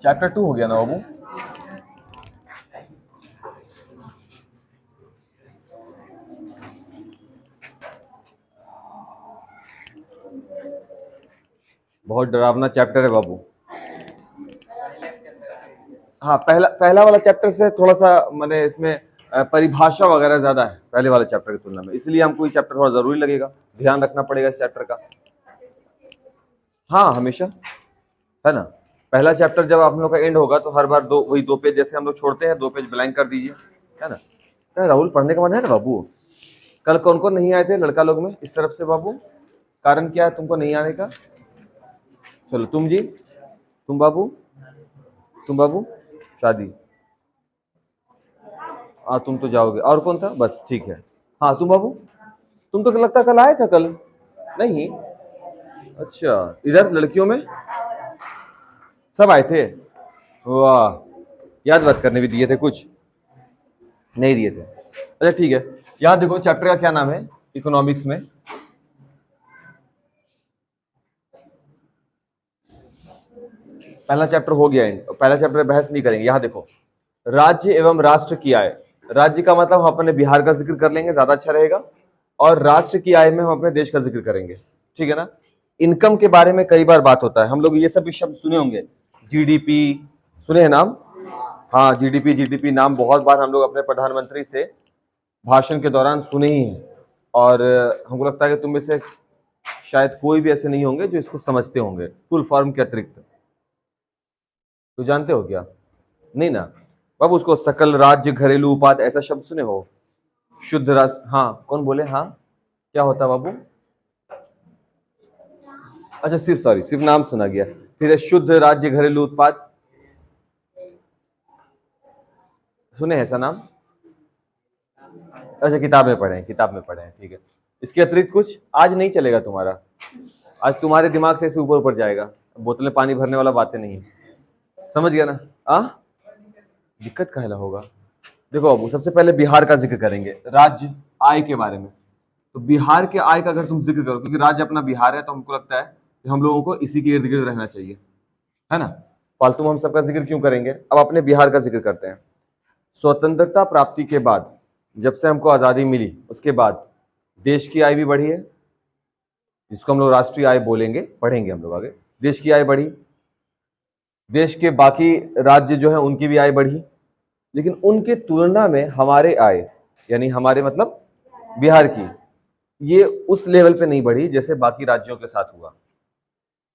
Chapter 2 हो गया ना बाबू। बहुत डरावना चैप्टर है बाबू। हाँ, पहला वाला चैप्टर से थोड़ा सा मैंने इसमें परिभाषा वगैरह ज्यादा है पहले वाले चैप्टर की तुलना में, इसलिए हमको ये चैप्टर थोड़ा जरूरी लगेगा, ध्यान रखना पड़ेगा इस चैप्टर का। हाँ हमेशा, है ना। पहला चैप्टर जब आप लोग का एंड होगा तो हर बार वही 2 पेज जैसे हम लोग छोड़ते हैं, 2 पेज ब्लैंक कर दीजिए, है ना। तो राहुल पढ़ने का मन है ना बाबू। कल कौन कौन नहीं आए थे लड़का लोग में इस तरफ से बाबू, कारण क्या है तुमको नहीं आने का? चलो तुम जी, तुम बाबू शादी, हाँ तुम तो जाओगे। और कौन था? बस ठीक है। हाँ तुम बाबू, तुम तो लगता कल आए था। कल नहीं? अच्छा, इधर लड़कियों में सब आए थे। वाह, याद बात करने भी दिए थे? कुछ नहीं दिए थे। अच्छा ठीक है, यहाँ देखो चैप्टर का क्या नाम है इकोनॉमिक्स में। पहला चैप्टर हो गया है, पहला चैप्टर बहस नहीं करेंगे। यहाँ देखो, राज्य एवं राष्ट्र की आय। राज्य का मतलब हम अपने बिहार का जिक्र कर लेंगे, ज्यादा अच्छा रहेगा। और राष्ट्र की आय में हम अपने देश का जिक्र करेंगे, ठीक है ना। इनकम के बारे में कई बार बात होता है, हम लोग ये सब भी शब्द सुने होंगे। जीडीपी सुने हैं नाम? हाँ, जीडीपी नाम बहुत बार हम लोग अपने प्रधानमंत्री से भाषण के दौरान सुने ही हैं। और हमको लगता है कि तुम में से शायद कोई भी ऐसे नहीं होंगे जो इसको समझते होंगे फुल फॉर्म के अतिरिक्त। तो जानते हो क्या? नहीं ना बाबू, उसको सकल राज्य घरेलू उत्पाद ऐसा शब्द सुने हो? शुद्ध राष्ट्र, हाँ कौन बोले? हाँ क्या होता है बाबू? अच्छा सिर्फ नाम सुना गया। फिर है शुद्ध राज्य घरेलू उत्पाद, सुने हैं ऐसा नाम? अच्छा किताब में पढ़े हैं, ठीक है। इसके अतिरिक्त कुछ आज नहीं चलेगा तुम्हारा, आज तुम्हारे दिमाग से ऐसे ऊपर ऊपर जाएगा, बोतल में पानी भरने वाला बातें नहीं, समझ गया ना? दिक्कत काहेला होगा? देखो बाबू, सबसे पहले बिहार का जिक्र करेंगे, राज्य आय के बारे में। तो बिहार के आय का अगर तुम जिक्र करो, क्योंकि राज्य अपना बिहार है, तो हमको लगता है कि हम लोगों को इसी के इर्द गिर्द रहना चाहिए, है ना। फालतू में हम सबका जिक्र क्यों करेंगे? अब अपने बिहार का जिक्र करते हैं। स्वतंत्रता प्राप्ति के बाद, जब से हमको आजादी मिली उसके बाद देश की आय भी बढ़ी है, जिसको हम लोग राष्ट्रीय आय बोलेंगे, पढ़ेंगे हम लोग आगे। देश की आय बढ़ी, देश के बाकी राज्य जो है उनकी भी आय बढ़ी, लेकिन उनके तुलना में हमारे आय, यानी हमारे मतलब बिहार की, ये उस लेवल पे नहीं बढ़ी जैसे बाकी राज्यों के साथ हुआ।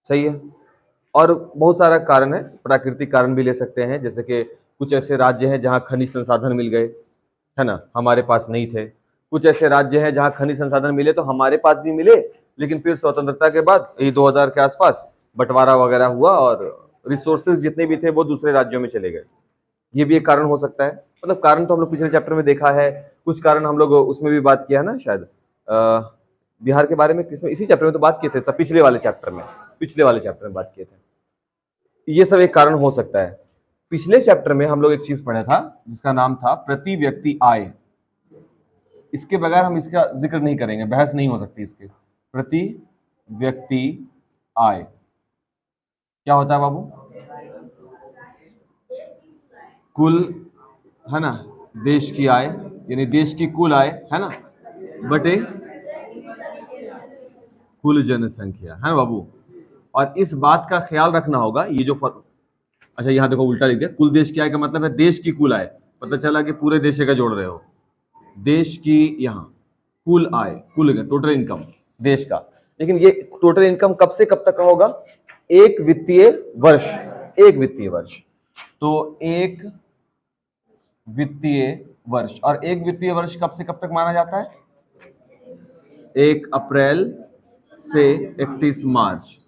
सही है। और बहुत सारा कारण है, प्राकृतिक कारण भी ले सकते हैं, जैसे कि कुछ ऐसे राज्य हैं जहां खनिज संसाधन मिल गए, है ना, हमारे पास नहीं थे। कुछ ऐसे राज्य हैं जहां खनिज संसाधन मिले तो हमारे पास भी मिले, लेकिन फिर स्वतंत्रता के बाद ये 2000 के आसपास बंटवारा वगैरह हुआ और रिसोर्सेज जितने भी थे वो दूसरे राज्यों में चले गए। ये भी एक कारण हो सकता है। मतलब कारण तो हम लोग पिछले चैप्टर में देखा है, कुछ कारण हम लोग उसमें भी बात किया है ना शायद, बिहार के बारे में किसमें, इसी चैप्टर में तो बात किए थे सब, पिछले वाले चैप्टर में बात किए थे। ये सब एक कारण हो सकता है। पिछले चैप्टर में हम लोग एक चीज पढ़ा था जिसका नाम था प्रति व्यक्ति आय। इसके बगैर हम इसका जिक्र नहीं करेंगे, बहस नहीं हो सकती इसके। प्रति व्यक्ति आय क्या होता है बाबू? कुल, है ना, देश की आय, यानी देश की कुल आय, है ना, बटे कुल जनसंख्या, है ना बाबू। और इस बात का ख्याल रखना होगा, ये जो अच्छा यहाँ देखो उल्टा लिख दिया, कुल देश की आय का मतलब है देश की कुल आय, पता चला कि पूरे देश का जोड़ रहे हो। देश की यहाँ कुल आय, कुल टोटल इनकम देश का, लेकिन ये टोटल इनकम कब से कब तक का होगा? एक वित्तीय वर्ष, तो एक वित्तीय वर्ष, और एक वित्तीय वर्ष कब से कब तक माना जाता है? 1 अप्रैल से 31 मार्च।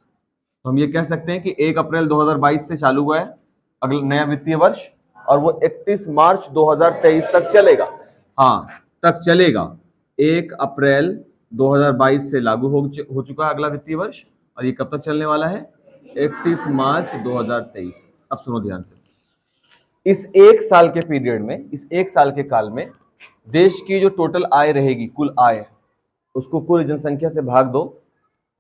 तो हम ये कह सकते हैं कि 1 अप्रैल 2022 से चालू हुआ है अगला नया वित्तीय वर्ष, और वो 31 मार्च 2023 तक चलेगा। हाँ तक चलेगा। 1 अप्रैल 2022 से लागू हो चुका है अगला वित्तीय वर्ष, और ये कब तक चलने वाला है? 31 मार्च 2023। अब सुनो ध्यान से, इस एक साल के पीरियड में, इस एक साल के काल में देश की जो टोटल आय रहेगी, कुल आय, उसको कुल जनसंख्या से भाग दो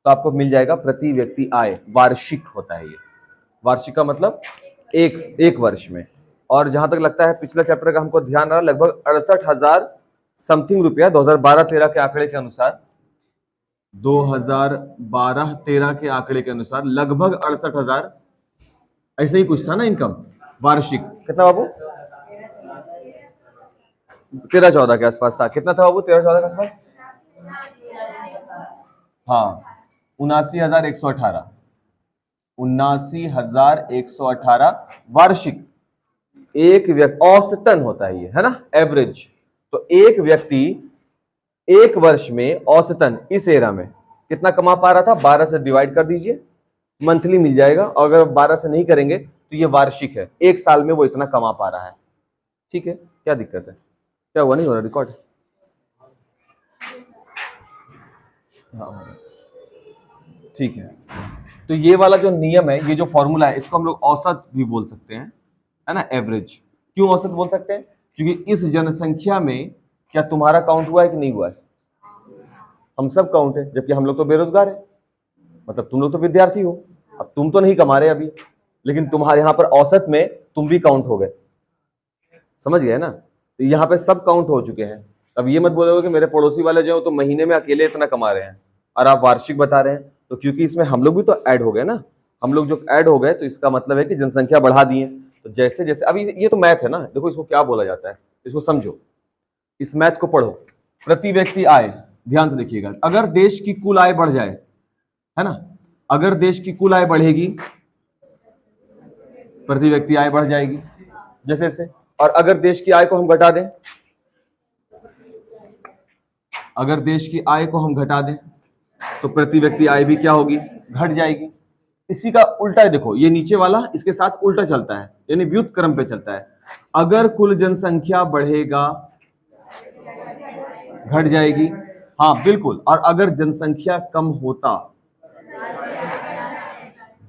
तो आपको मिल जाएगा प्रति व्यक्ति आय। वार्षिक होता है ये। वार्षिक का मतलब एक वर्ष में। और जहां तक लगता है पिछला चैप्टर का हमको ध्यान रहा, लगभग 68,000 समथिंग रुपया 2012-13 के आंकड़े के अनुसार, 2012-13 के आंकड़े के अनुसार लगभग 68,000 ऐसे ही कुछ था ना इनकम वार्षिक। कितना बाबू? 13-14 के आसपास था। कितना था बाबू 13-14 के आसपास? हाँ, 79,118, 79,118 वार्षिक। एक व्यक्ति औसतन होता है ये, है ना, एवरेज। तो एक व्यक्ति एक वर्ष में औसतन इस एरा में कितना कमा पा रहा था? 12 से डिवाइड कर दीजिए, मंथली मिल जाएगा। और अगर 12 से नहीं करेंगे तो ये वार्षिक है, एक साल में वो इतना कमा पा रहा है। ठीक है, क्या दिक्कत है? क्या हुआ, नहीं हो रहा रिकॉर्ड? हाँ ठीक है। तो ये वाला जो नियम है, ये जो फॉर्मूला है, इसको हम लोग औसत भी बोल सकते हैं, है ना, एवरेज। क्यों औसत बोल सकते हैं? क्योंकि इस जनसंख्या में क्या तुम्हारा काउंट हुआ है कि नहीं हुआ है? हम सब काउंट है, जबकि हम लोग तो बेरोजगार है, मतलब तुम लोग तो विद्यार्थी हो, अब तुम तो नहीं कमा रहे अभी, लेकिन तुम्हारे यहाँ पर औसत में तुम भी काउंट हो गए। समझ गए ना? तो यहाँ पे सब काउंट हो चुके हैं। अब ये मत बोलोगे कि मेरे पड़ोसी वाले जो तो महीने में अकेले इतना कमा रहे हैं और आप वार्षिक बता रहे हैं। तो क्योंकि इसमें हम लोग भी तो ऐड हो गए ना, हम लोग जो ऐड हो गए, तो इसका मतलब है कि जनसंख्या बढ़ा दी है। तो जैसे जैसे अभी ये तो मैथ है ना, देखो इसको क्या बोला जाता है, इसको समझो, इस मैथ को पढ़ो। प्रति व्यक्ति आय, ध्यान से देखिएगा, अगर देश की कुल आय बढ़ जाए, है ना, अगर देश की कुल आय बढ़ेगी, प्रति व्यक्ति आय बढ़ जाएगी जैसे जैसे। और अगर देश की आय को हम घटा दें, अगर देश की आय को हम घटा दें तो प्रति व्यक्ति आय भी क्या होगी? घट जाएगी। इसी का उल्टा है, देखो ये नीचे वाला इसके साथ उल्टा चलता है, यानी व्युत क्रम पे चलता है। अगर कुल जनसंख्या बढ़ेगा, घट जाएगी, हाँ बिल्कुल। और अगर जनसंख्या कम होता,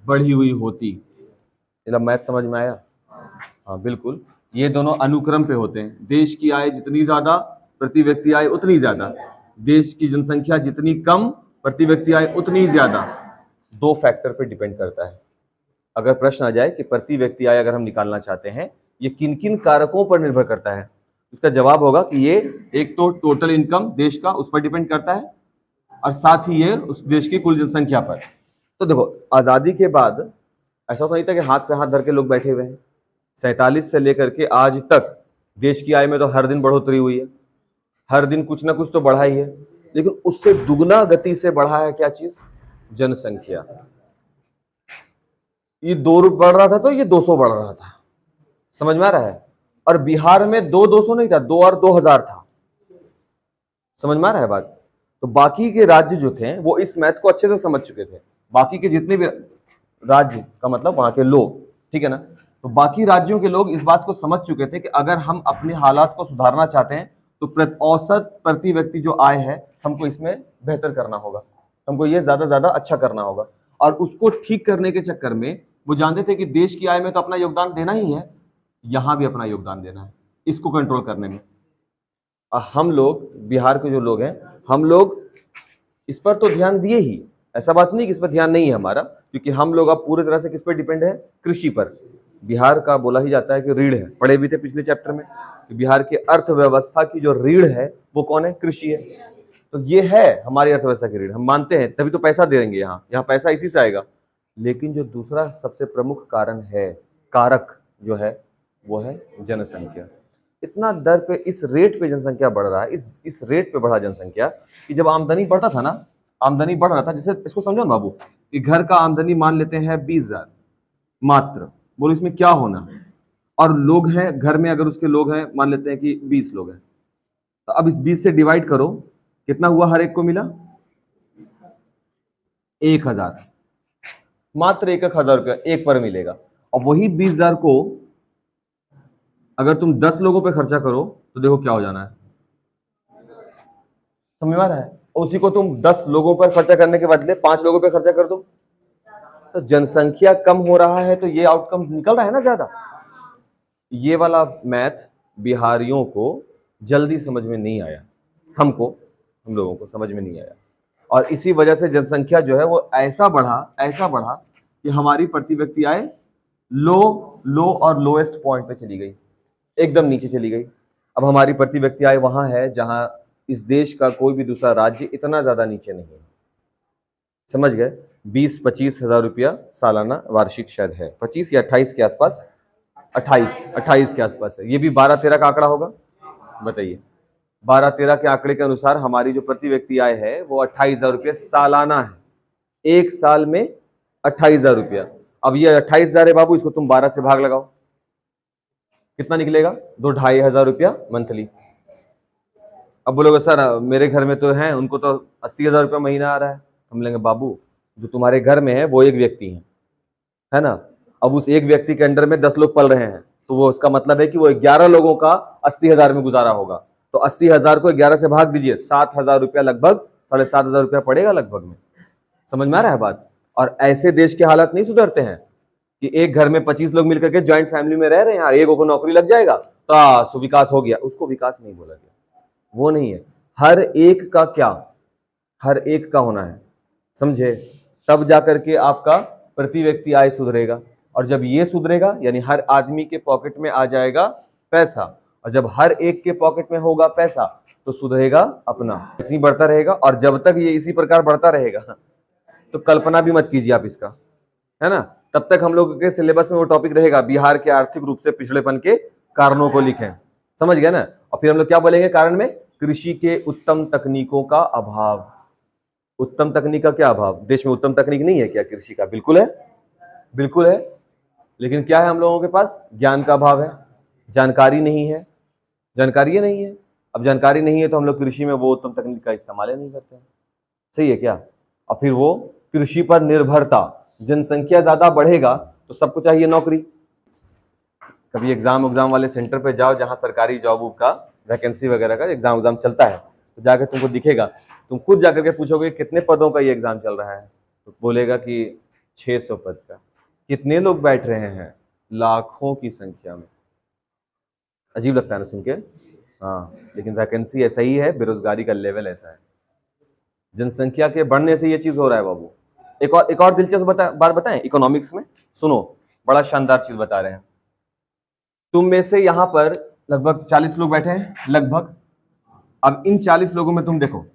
बढ़ी हुई होती। मतलब मैथ समझ में आया? हाँ बिल्कुल, ये दोनों अनुक्रम पे होते हैं। देश की आय जितनी ज्यादा, प्रति व्यक्ति आय उतनी ज्यादा। देश की जनसंख्या जितनी कम, प्रति व्यक्ति आय उतनी ज्यादा। दो फैक्टर पे डिपेंड करता है। अगर प्रश्न आ जाए कि प्रति व्यक्ति आय अगर हम निकालना चाहते हैं, ये किन किन कारकों पर निर्भर करता है, इसका जवाब होगा कि ये एक तो टोटल इनकम देश का, उस पर डिपेंड करता है, और साथ ही ये उस देश की कुल जनसंख्या पर। तो देखो, आजादी के बाद ऐसा तो नहीं था कि हाथ पे हाथ धर के लोग बैठे हुए हैं। 47 से लेकर के आज तक देश की आय में तो हर दिन बढ़ोतरी हुई है, हर दिन कुछ ना कुछ तो बढ़ा ही है, लेकिन उससे दुगना गति से बढ़ा है क्या चीज? जनसंख्या। ये 2 बढ़ रहा था तो ये 200 बढ़ रहा था, समझ में आ रहा है? और बिहार में 200 नहीं था, 2 और 2000 था। समझ में आ रहा है बात? तो बाकी के राज्य जो थे वो इस मैथ को अच्छे से समझ चुके थे। बाकी के जितने भी राज्य का मतलब वहां के लोग, ठीक है ना, तो बाकी राज्यों के लोग इस बात को समझ चुके थे कि अगर हम अपने हालात को सुधारना चाहते हैं तो औसत प्रति व्यक्ति जो आय है, हमको इसमें बेहतर करना होगा, हमको ये ज्यादा अच्छा करना होगा। और उसको ठीक करने के चक्कर में वो जानते थे कि देश की आय में तो अपना योगदान देना ही है, यहां भी अपना योगदान देना है इसको कंट्रोल करने में। हम लोग बिहार के जो लोग हैं, हम लोग इस पर तो ध्यान दिए ही, ऐसा बात नहीं कि इस पर ध्यान नहीं है हमारा, क्योंकि हम लोग अब पूरी तरह से किस पर डिपेंड है? कृषि पर। बिहार का बोला ही जाता है कि रीढ़ है, पढ़े भी थे पिछले चैप्टर में, बिहार की अर्थव्यवस्था की जो रीढ़ है वो कौन है? कृषि है। तो ये है हमारी अर्थव्यवस्था की रीढ़, हम मानते हैं, तभी तो पैसा दे देंगे, यहाँ पैसा इसी से आएगा। लेकिन जो दूसरा सबसे प्रमुख कारण है, कारक जो है, वो है जनसंख्या। इतना दर पे, इस रेट पे जनसंख्या बढ़ रहा है, इस रेट पे बढ़ा जनसंख्या कि जब आमदनी बढ़ता था ना, आमदनी बढ़ रहा था, जैसे इसको समझो ना बाबू, कि घर का आमदनी मान लेते हैं 20,000 मात्र, बोलो इसमें क्या होना, और लोग हैं घर में, अगर उसके लोग हैं मान लेते हैं कि 20 लोग हैं, तो अब इस 20 से डिवाइड करो, कितना हुआ? हर एक को मिला 1,000, मात्र 1,000 रुपया एक पर मिलेगा। और वही 20,000 को अगर तुम 10 लोगों पे खर्चा करो तो देखो क्या हो जाना है, समझ में आ रहा है? उसी को तुम 10 लोगों पर खर्चा करने के बदले 5 लोगों पे खर्चा कर दो, तो जनसंख्या कम हो रहा है, तो ये आउटकम निकल रहा है ना ज्यादा। ये वाला मैथ बिहारियों को जल्दी समझ में नहीं आया, हम लोगों को समझ में नहीं आया, और इसी वजह से जनसंख्या जो है वो ऐसा बढ़ा कि हमारी प्रति व्यक्ति आय लो और लोएस्ट पॉइंट पे चली गई, एकदम नीचे चली गई। अब हमारी प्रति व्यक्ति आय वहां है जहां इस देश का कोई भी दूसरा राज्य इतना ज्यादा नीचे नहीं है। समझ गए? 20-25 हजार रुपया सालाना वार्षिक शायद है, 25 या 28 के आसपास, 28 के आसपास है। ये भी 12-13 का आंकड़ा होगा, बताइए। 12-13 के आंकड़े के अनुसार हमारी जो प्रति व्यक्ति आय है वो 28,000 रुपया सालाना है, एक साल में 28,000 रुपया। अब ये 28,000 है बाबू, इसको तुम 12 से भाग लगाओ, कितना निकलेगा? 2-2,500 रुपया मंथली। अब बोलोगे सर मेरे घर में तो हैं, उनको तो 80,000 रुपया महीना आ रहा है। हम लेंगे बाबू जो तुम्हारे घर में है वो एक व्यक्ति है ना, अब उस एक व्यक्ति के अंडर में 10 लोग पल रहे हैं, तो वो उसका मतलब है कि वो 11 लोगों का 80,000 में गुजारा होगा। तो 80,000 को 11 से भाग दीजिए, 7,000 रुपया, लगभग 7,500 रुपया पड़ेगा लगभग में। समझ में आ रहा है बात? और ऐसे देश के हालात नहीं सुधरते हैं कि एक घर में 25 लोग मिलकर के ज्वाइंट फैमिली में रह रहे हैं, एक को नौकरी लग जाएगा तो विकास हो गया। उसको विकास नहीं बोला गया, वो नहीं है। हर एक का क्या, हर एक का होना है, समझे? तब जाकर के आपका प्रति व्यक्ति आय सुधरेगा, और जब ये सुधरेगा यानी हर आदमी के पॉकेट में आ जाएगा पैसा, और जब हर एक के पॉकेट में होगा पैसा तो सुधरेगा अपना, इसी बढ़ता रहेगा। और जब तक ये इसी प्रकार बढ़ता रहेगा तो कल्पना भी मत कीजिए आप इसका, है ना। तब तक हम लोग के सिलेबस में वो टॉपिक रहेगा, बिहार के आर्थिक रूप से पिछड़ेपन के कारणों को लिखें, समझ गए ना। और फिर हम लोग क्या बोलेंगे कारण में? कृषि के उत्तम तकनीकों का अभाव। उत्तम तकनीक का क्या अभाव? देश में उत्तम तकनीक नहीं है क्या कृषि का? बिल्कुल है, बिल्कुल है। लेकिन क्या है, हम लोगों के पास ज्ञान का अभाव है, जानकारी नहीं है, जानकारी नहीं है। अब जानकारी नहीं है तो हम लोग कृषि में वो उत्तम तकनीक का इस्तेमाल ही नहीं करते हैं, सही है क्या? और फिर वो कृषि पर निर्भरता, जनसंख्या ज्यादा बढ़ेगा तो सबको चाहिए नौकरी। कभी एग्जाम वाले सेंटर पे जाओ जहां सरकारी जॉब का वैकेंसी वगैरह का एग्जाम चलता है, तो जाकर तुमको दिखेगा, तुम खुद जाकर के पूछोगे कितने पदों का ये एग्जाम चल रहा है, तो बोलेगा कि 600 पद का। कितने लोग बैठ रहे हैं? लाखों की संख्या में। अजीब लगता है ना सुन के? हाँ, लेकिन वैकेंसी ऐसा ही है, बेरोजगारी का लेवल ऐसा है, जनसंख्या के बढ़ने से ये चीज हो रहा है बाबू। एक और दिलचस्प बात बताएं इकोनॉमिक्स में, सुनो, बड़ा शानदार चीज बता रहे हैं। तुम में से यहां पर लगभग 40 लोग बैठे हैं, लगभग। अब इन 40 लोगों में तुम देखो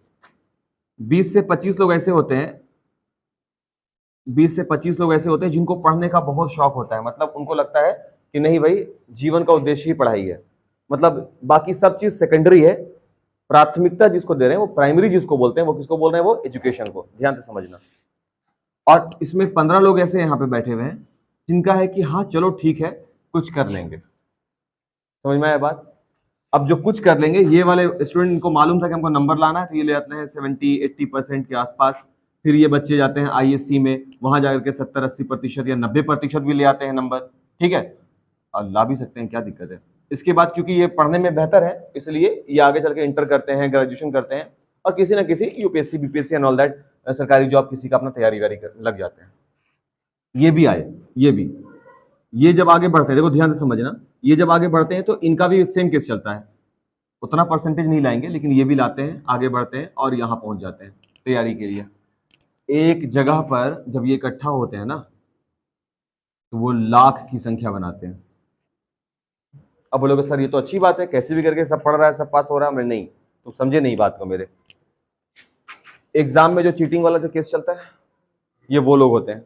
20 से 25 लोग ऐसे होते हैं, 20 से 25 लोग ऐसे होते हैं जिनको पढ़ने का बहुत शौक होता है। मतलब उनको लगता है कि नहीं भाई, जीवन का उद्देश्य ही पढ़ाई है, मतलब बाकी सब चीज सेकेंडरी है, प्राथमिकता जिसको दे रहे हैं वो प्राइमरी जिसको बोलते हैं, वो किसको बोल रहे हैं? वो एजुकेशन को। ध्यान से समझना। और इसमें 15 लोग ऐसे यहाँ पे बैठे हुए हैं जिनका है कि हाँ चलो ठीक है कुछ कर लेंगे। समझ में आया बात? अब जो कुछ कर लेंगे, ये वाले स्टूडेंट, इनको मालूम था कि हमको नंबर लाना है, तो ये ले जाते हैं 70-80% के आसपास। फिर ये बच्चे जाते हैं आईएससी में, वहां जाकर के 70-80% या 90% भी ले आते हैं नंबर, ठीक है, और ला भी सकते हैं, क्या दिक्कत है। इसके बाद क्योंकि ये पढ़ने में बेहतर है, इसलिए ये आगे चल के इंटर करते हैं, ग्रेजुएशन करते हैं, और किसी ना किसी UPSC BPSC and all that सरकारी जॉब किसी का अपना तैयारी लग जाते हैं। ये भी आए, ये भी, ये जब आगे बढ़ते हैं, देखो ध्यान से समझना, ये जब आगे बढ़ते हैं तो इनका भी सेम केस चलता है, उतना परसेंटेज नहीं लाएंगे लेकिन ये भी लाते हैं, आगे बढ़ते हैं और यहाँ पहुंच जाते हैं तैयारी के लिए। एक जगह पर जब ये इकट्ठा होते हैं ना तो वो लाख की संख्या बनाते हैं। अब बोलोगे सर ये तो अच्छी बात है, कैसे भी करके सब पढ़ रहा है, सब पास हो रहा है। मैं नहीं, तुम समझे नहीं बात को मेरे। एग्जाम में जो चीटिंग वाला जो केस चलता है, ये वो लोग होते हैं,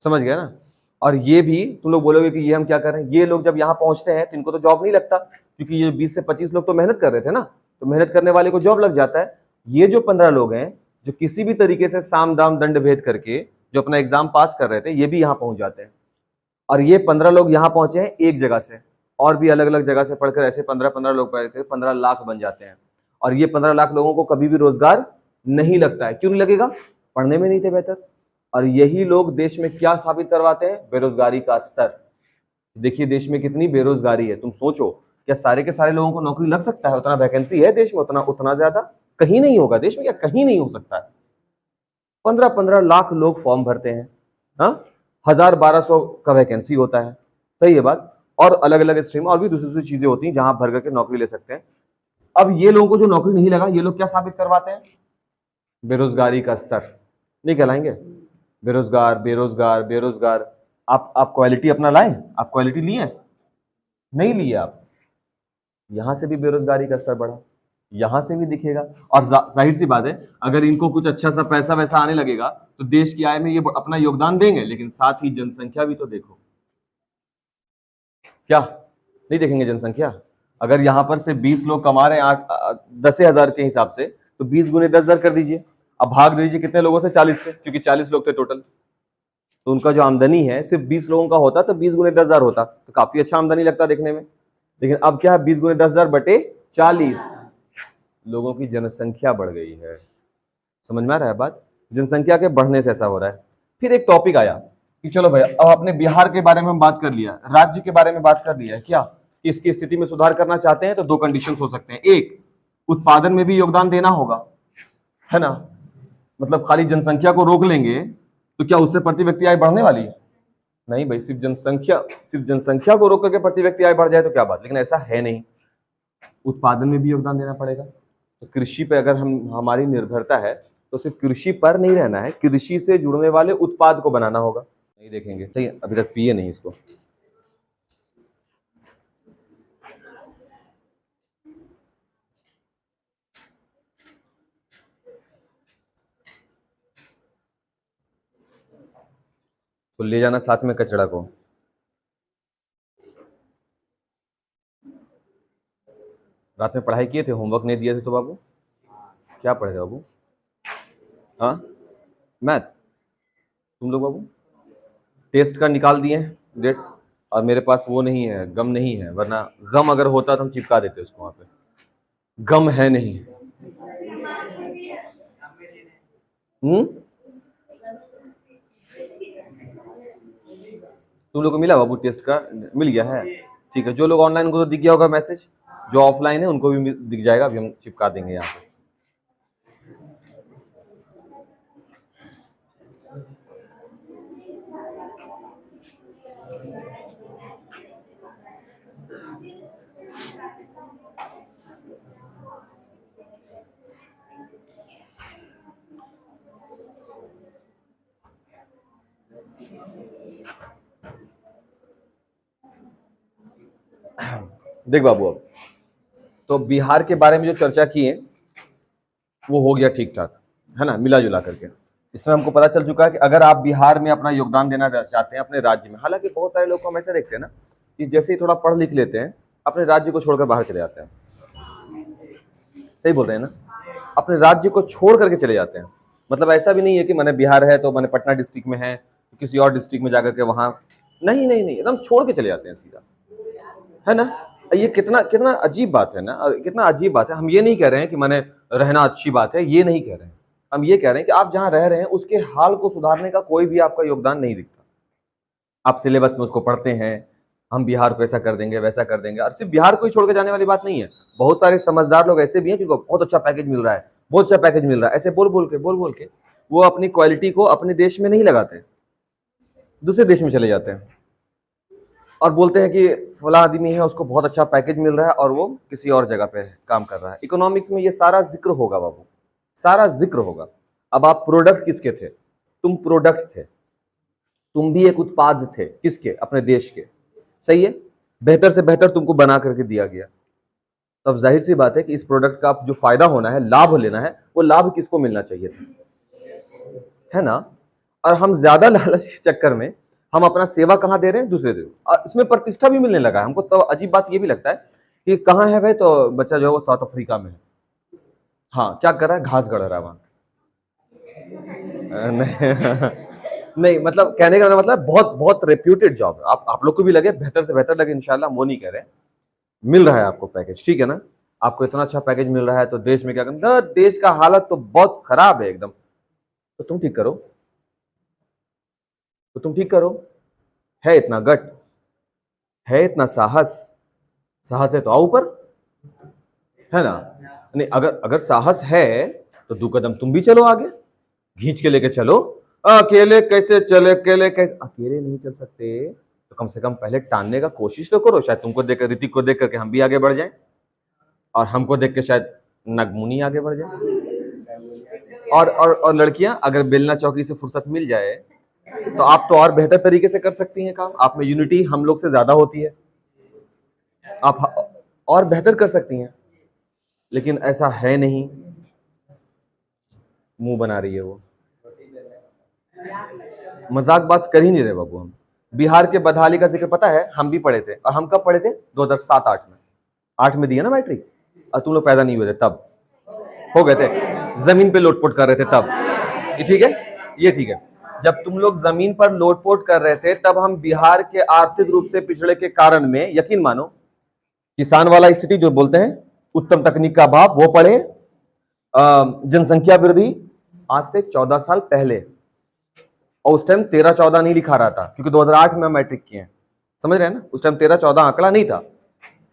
समझ गए ना। और ये भी तुम लोग बोलोगे कि ये हम क्या कर रहे हैं, ये लोग जब यहाँ पहुंचते हैं तो इनको तो जॉब नहीं लगता, क्योंकि ये 20 से 25 लोग तो मेहनत कर रहे थे ना, तो मेहनत करने वाले को जॉब लग जाता है। ये जो 15 लोग हैं जो किसी भी तरीके से साम दाम दंड भेद करके जो अपना एग्जाम पास कर रहे थे, ये भी यहाँ पहुंच जाते हैं। और ये 15 लोग यहाँ पहुंचे हैं एक जगह से, और भी अलग अलग जगह से पढ़कर ऐसे 15-15 लोग पढ़कर 15 लाख बन जाते हैं। और ये 15 लाख लोगों को कभी भी रोजगार नहीं लगता है। क्यों नहीं लगेगा? पढ़ने में नहीं थे बेहतर। और यही लोग देश में क्या साबित करवाते हैं? बेरोजगारी का स्तर। देखिए देश में कितनी बेरोजगारी है, तुम सोचो, क्या सारे के सारे लोगों को नौकरी लग सकता है? उतना वैकेंसी है देश में, उतना ज्यादा कहीं नहीं होगा देश में, क्या कहीं नहीं हो सकता है। 15-15 लाख लोग फॉर्म भरते हैं, हाँ, 1000-1200 का वैकेंसी होता है, सही है बात। और अलग अलग स्ट्रीम और भी दूसरी चीजें होती हैं जहां भर करके नौकरी ले सकते हैं। अब ये लोगों को जो नौकरी नहीं लगा, ये लोग क्या साबित करवाते हैं? बेरोजगारी का स्तर। नहीं कहलाएंगे? बेरोजगार बेरोजगार बेरोजगार। आप क्वालिटी अपना लाए? आप क्वालिटी लिए? नहीं लिए आप। यहां से भी बेरोजगारी का स्तर बढ़ा, यहां से भी दिखेगा। और जाहिर सी बात है, अगर इनको कुछ अच्छा सा पैसा वैसा आने लगेगा तो देश की आय में ये अपना योगदान देंगे, लेकिन साथ ही जनसंख्या भी तो देखो। क्या नहीं देखेंगे जनसंख्या? अगर यहां पर से 20 लोग कमा रहे हैं 10,000 के हिसाब से, तो 20 गुने 10,000 कर दीजिए। अब भाग दीजिए कितने लोगों से? 40 से, क्योंकि 40 लोग थे टोटल। तो उनका जो आमदनी है सिर्फ 20 लोगों का होता तो 20 गुने 10,000 होता, तो काफी अच्छा आमदनी लगता देखने में। लेकिन अब क्या है, 20 गुने 10,000 बटे 40, लोगों की जनसंख्या बढ़ गई है। समझ में आ रहा है बात? जनसंख्या के बढ़ने से ऐसा हो रहा है। फिर एक टॉपिक आया कि चलो भैया, अब आपने बिहार के बारे में बात कर लिया, राज्य के बारे में बात कर लिया है, क्या कि इसकी स्थिति में सुधार करना चाहते हैं तो दो कंडीशंस हो सकते हैं। एक, उत्पादन में भी योगदान देना होगा, है ना? मतलब खाली जनसंख्या को रोक लेंगे तो क्या उससे प्रति व्यक्ति आय बढ़ने वाली है? नहीं भाई, सिर्फ जनसंख्या को रोक करके प्रति व्यक्ति आय बढ़ जाए तो क्या बात, लेकिन ऐसा है नहीं। उत्पादन में भी योगदान देना पड़ेगा। तो कृषि पे अगर हमारी निर्भरता है तो सिर्फ कृषि पर नहीं रहना है, कृषि से जुड़ने वाले उत्पाद को बनाना होगा। नहीं देखेंगे, सही है, अभी तक पिए नहीं इसको। तो ले जाना साथ में कचड़ा को। रात में पढ़ाई किए थे, होमवर्क नहीं दिए थे तो बाबू? क्या पढ़े थे बाबू? हाँ, मैथ। तुम लोग बाबू टेस्ट का निकाल दिए डेट, और मेरे पास वो नहीं है, गम नहीं है, वरना गम अगर होता तो हम चिपका देते उसको वहां पे। गम है नहीं। तुम लोग को मिला बाबू टेस्ट का? मिल गया है, ठीक है। जो लोग ऑनलाइन, उनको तो दिख गया होगा मैसेज, जो ऑफलाइन है उनको भी दिख जाएगा, अभी हम चिपका देंगे यहाँ पे। देख बाबू, अब तो बिहार के बारे में जो चर्चा की है वो हो गया ठीक ठाक, है ना, मिला जुला करके। इसमें हमको पता चल चुका है कि अगर आप बिहार में अपना योगदान देना चाहते हैं अपने राज्य में, हालांकि बहुत सारे लोग को हम ऐसे देखते हैं ना कि जैसे ही थोड़ा पढ़ लिख लेते हैं अपने राज्य को छोड़कर बाहर चले जाते हैं। सही बोल रहे हैं ना? अपने राज्य को छोड़ करके चले जाते हैं। मतलब ऐसा भी नहीं है कि मैंने बिहार है तो मैंने पटना डिस्ट्रिक्ट में है, किसी और डिस्ट्रिक्ट में जाकर के वहां, नहीं नहीं नहीं, एकदम छोड़ के चले जाते हैं सीधा, है ना? ये कितना कितना अजीब बात है ना, कितना अजीब बात है। हम ये नहीं कह रहे हैं कि मैंने रहना अच्छी बात है, ये नहीं कह रहे हैं। हम ये कह रहे हैं कि आप जहां रह रहे हैं उसके हाल को सुधारने का कोई भी आपका योगदान नहीं दिखता। आप सिलेबस में उसको पढ़ते हैं, हम बिहार को ऐसा कर देंगे वैसा कर देंगे, और सिर्फ बिहार को ही छोड़ के जाने वाली बात नहीं है। बहुत सारे समझदार लोग ऐसे भी हैं जिनको बहुत अच्छा पैकेज मिल रहा है, बहुत अच्छा पैकेज मिल रहा है, ऐसे बोल बोल के वो अपनी क्वालिटी को अपने देश में नहीं लगाते, दूसरे देश में चले जाते हैं और बोलते हैं कि फला आदमी है उसको बहुत अच्छा पैकेज मिल रहा है और वो किसी और जगह पे काम कर रहा है। इकोनॉमिक्स में ये सारा जिक्र होगा बाबू, सारा जिक्र होगा। अब आप प्रोडक्ट किसके थे? तुम प्रोडक्ट थे, तुम भी एक उत्पाद थे, किसके? अपने देश के। सही है, बेहतर से बेहतर तुमको बना करके दिया गया। तब जाहिर सी बात है कि इस प्रोडक्ट का जो फायदा होना है, लाभ लेना है, वो लाभ किसको मिलना चाहिए था, है ना? और हम ज्यादा लालच के चक्कर में हम अपना सेवा कहाँ दे रहे हैं? दूसरे दे रहे हैं। इसमें प्रतिष्ठा भी मिलने लगा है हमको। तो अजीब बात ये भी लगता है कि कहाँ है भाई, तो बच्चा जो है वो साउथ अफ्रीका में है। हाँ, क्या कर रहा है? घास गढ़ रहा है वहां। नहीं नहीं, मतलब कहने का मतलब बहुत बहुत रेप्यूटेड जॉब है। आप लोग को भी लगे बेहतर से बेहतर लगे, इंशाल्लाह, वो नहीं कह रहे। मिल रहा है आपको पैकेज, ठीक है ना? आपको इतना अच्छा पैकेज मिल रहा है तो देश में क्या करना? देश का हालत तो बहुत खराब है एकदम, तो तुम ठीक करो, तो तुम ठीक करो। है इतना गट, है इतना साहस, साहस है तो आओ ऊपर, है ना? नहीं, अगर अगर साहस है तो 2 कदम तुम भी चलो आगे, खींच के लेके चलो। अकेले कैसे चले, अकेले कैसे? अकेले नहीं चल सकते तो कम से कम पहले टालने का कोशिश तो करो। शायद तुमको देख कर, ऋतिक को देख करके हम भी आगे बढ़ जाएं, और हमको देख के शायद नगमुनी आगे बढ़ जाए। और लड़कियां, अगर बेलना चौकी से फुर्सत मिल जाए तो आप तो और बेहतर तरीके से कर सकती हैं काम, आप में यूनिटी हम लोग से ज्यादा होती है, आप और बेहतर कर सकती हैं, लेकिन ऐसा है नहीं। मुंह बना रही है वो, मजाक बात कर ही नहीं रहे बाबू। हम बिहार के बदहाली का जिक्र पता है, हम भी पढ़े थे, और हम कब पढ़े थे? 2007-8 में, 8 में दिया ना मैट्रिक, और तुम लोग पैदा नहीं हुए थे तब, हो गए थे, जमीन पे लोटपोट कर रहे थे तब, ये ठीक है, ये ठीक है। जब तुम लोग जमीन पर लोटपोट कर रहे थे तब हम बिहार के आर्थिक रूप से पिछड़े के कारण में, यकीन मानो, किसान वाला स्थिति जो बोलते हैं, उत्तम तकनीक का अभाव, वो पढ़े, जनसंख्या वृद्धि आज से 14 साल पहले, और उस टाइम 13-14 नहीं लिखा रहा था, क्योंकि 2008 में मैट्रिक किए हैं, समझ रहे हैं ना, उस टाइम 13-14 आंकड़ा नहीं था,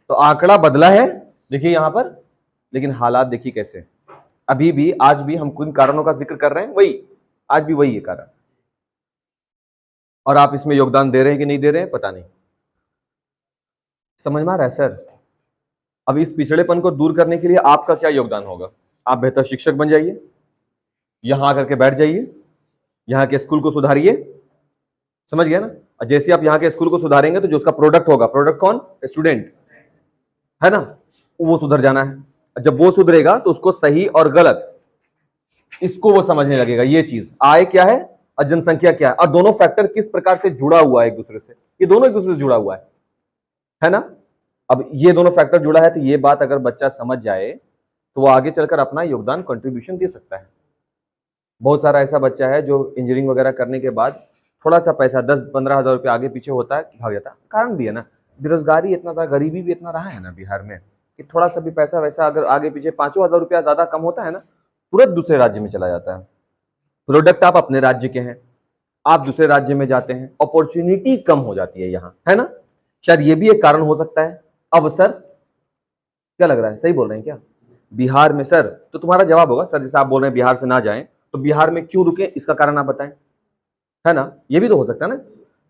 तो आंकड़ा बदला है, देखिए यहां पर, लेकिन हालात देखिए कैसे, अभी भी आज भी हम किन कारणों का जिक्र कर रहे हैं, वही आज भी वही है कारण, और आप इसमें योगदान दे रहे हैं कि नहीं दे रहे हैं पता नहीं। समझ में आ रहा है सर? अब इस पिछड़ेपन को दूर करने के लिए आपका क्या योगदान होगा? आप बेहतर शिक्षक बन जाइए, यहां आकर के बैठ जाइए, यहाँ के स्कूल को सुधारिए, समझ गया ना? जैसे आप यहाँ के स्कूल को सुधारेंगे तो जो उसका प्रोडक्ट होगा, प्रोडक्ट कौन? स्टूडेंट, है ना, वो सुधर जाना है। जब वो सुधरेगा तो उसको सही और गलत इसको वो समझने लगेगा, ये चीज आय क्या है और जनसंख्या क्या है, और दोनों फैक्टर किस प्रकार से जुड़ा हुआ है एक दूसरे से, ये दोनों एक दूसरे से जुड़ा हुआ है ना? अब ये दोनों फैक्टर जुड़ा है, तो ये बात अगर बच्चा समझ जाए तो वो आगे चलकर अपना योगदान कंट्रीब्यूशन दे सकता है। बहुत सारा ऐसा बच्चा है जो इंजीनियरिंग वगैरह करने के बाद थोड़ा सा पैसा 10-15 हजार रुपये आगे पीछे होता है, भाग जाता है। कारण भी है ना, बेरोजगारी इतना था, गरीबी भी इतना रहा है ना बिहार में, कि थोड़ा सा भी पैसा वैसा अगर आगे पीछे 5,000 रुपया ज्यादा कम होता है ना, तुरंत दूसरे राज्य में चला जाता है। प्रोडक्ट आप अपने राज्य के हैं, आप दूसरे राज्य में जाते हैं, अपॉर्चुनिटी कम हो जाती है यहाँ, है ना? शायद ये भी एक कारण हो सकता है। अवसर, क्या लग रहा है, सही बोल रहे हैं क्या? बिहार में सर, तो तुम्हारा जवाब होगा सर, जैसे आप बोल रहे हैं बिहार से ना जाएं, तो बिहार में क्यों रुके, इसका कारण आप बताएं, है ना? ये भी तो हो सकता है ना,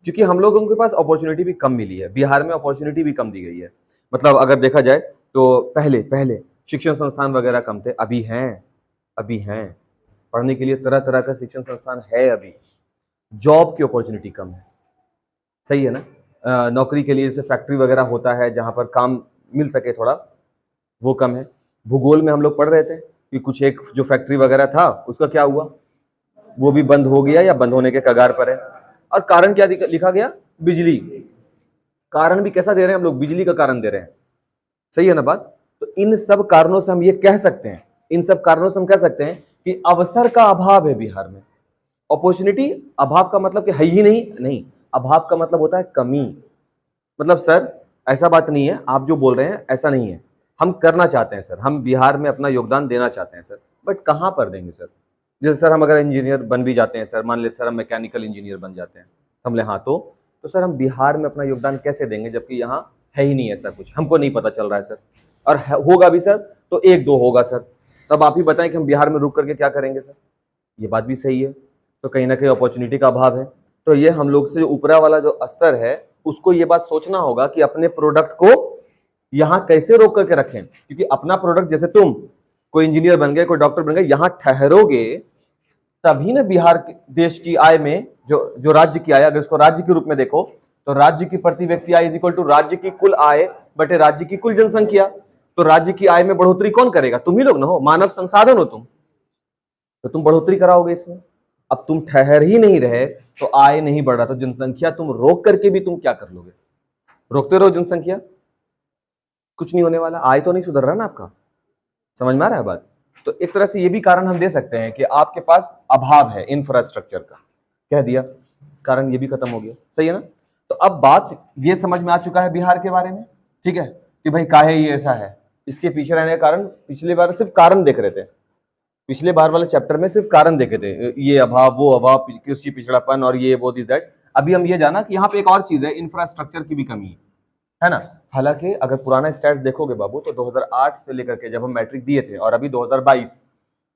क्योंकि हम लोगों के पास अपॉर्चुनिटी भी कम मिली है, बिहार में अपॉर्चुनिटी भी कम दी गई है। मतलब अगर देखा जाए तो पहले पहले शिक्षण संस्थान वगैरह कम थे, अभी हैं पढ़ने के लिए तरह तरह का शिक्षण संस्थान है। अभी जॉब की अपॉर्चुनिटी कम है, सही है ना? नौकरी के लिए जैसे फैक्ट्री वगैरह होता है जहां पर काम मिल सके थोड़ा, वो कम है। भूगोल में हम लोग पढ़ रहे थे कि कुछ एक जो फैक्ट्री वगैरह था उसका क्या हुआ, वो भी बंद हो गया या बंद होने के कगार पर है। और कारण क्या लिखा गया? बिजली। कारण भी कैसा दे रहे हैं हम लोग? बिजली का कारण दे रहे हैं, सही है ना बात? तो इन सब कारणों से हम ये कह सकते हैं, इन सब कारणों से हम कह सकते हैं कि अवसर का अभाव है बिहार में। अपॉर्चुनिटी, अभाव का मतलब कि है ही नहीं, अभाव का मतलब होता है कमी। मतलब सर ऐसा बात नहीं है, आप जो बोल रहे हैं ऐसा नहीं है, हम करना चाहते हैं सर, हम बिहार में अपना योगदान देना चाहते हैं सर, बट कहां पर देंगे सर? जैसे सर हम अगर इंजीनियर बन भी जाते हैं सर, मान लेते सर हम मैकेनिकल इंजीनियर बन जाते हैं, हम ले हाँ तो सर हम बिहार में अपना योगदान कैसे देंगे, जबकि यहाँ है ही नहीं ऐसा कुछ, हमको नहीं पता चल रहा है सर, और होगा भी सर तो 1-2 होगा सर, तब आप ही बताएं कि हम बिहार में रुक करके क्या करेंगे सर? ये बात भी सही है। तो कहीं ना कहीं अपॉर्चुनिटी का अभाव है। तो ये हम लोग से ऊपरा वाला जो स्तर है उसको ये बात सोचना होगा कि अपने प्रोडक्ट को यहां कैसे रोक करके रखें, क्योंकि अपना प्रोडक्ट, जैसे तुम कोई इंजीनियर बन गए, कोई डॉक्टर बन गए, यहां ठहरोगे तभी ना बिहार के देश की आय में जो राज्य की आय, अगर इसको राज्य के रूप में देखो तो राज्य की प्रति व्यक्ति आय इज इक्वल टू राज्य की कुल आय बटे राज्य की कुल जनसंख्या। तो राज्य की आय में बढ़ोतरी कौन करेगा? तुम ही लोग ना हो, मानव संसाधन हो तुम, तो तुम बढ़ोतरी कराओगे इसमें। अब तुम ठहर ही नहीं रहे तो आय नहीं बढ़ रहा, तो जनसंख्या तुम रोक करके भी तुम क्या कर लोगे? रोकते रहो जनसंख्या, कुछ नहीं होने वाला, आय तो नहीं सुधर रहा ना आपका। समझ में आ रहा है बात? तो एक तरह से ये भी कारण हम दे सकते हैं कि आपके पास अभाव है इंफ्रास्ट्रक्चर का, कह दिया, कारण ये भी खत्म हो गया, सही है ना? तो अब बात ये समझ में आ चुका है बिहार के बारे में, ठीक है, कि भाई काहे ये ऐसा है, इसके पीछे रहने का कारण। पिछली बार सिर्फ कारण देख रहे थे, पिछले बार वाले चैप्टर में सिर्फ कारण देखे थे, ये अभाव, वो अभाव, कृषि पिछड़ापन और ये वो दिस दैट। अभी हम ये जाना कि यहाँ पे एक और चीज है, इंफ्रास्ट्रक्चर की भी कमी है ना। हालांकि अगर पुराना स्टैट्स देखोगे बाबू तो 2008 से लेकर के जब हम मैट्रिक दिए थे और अभी 2022,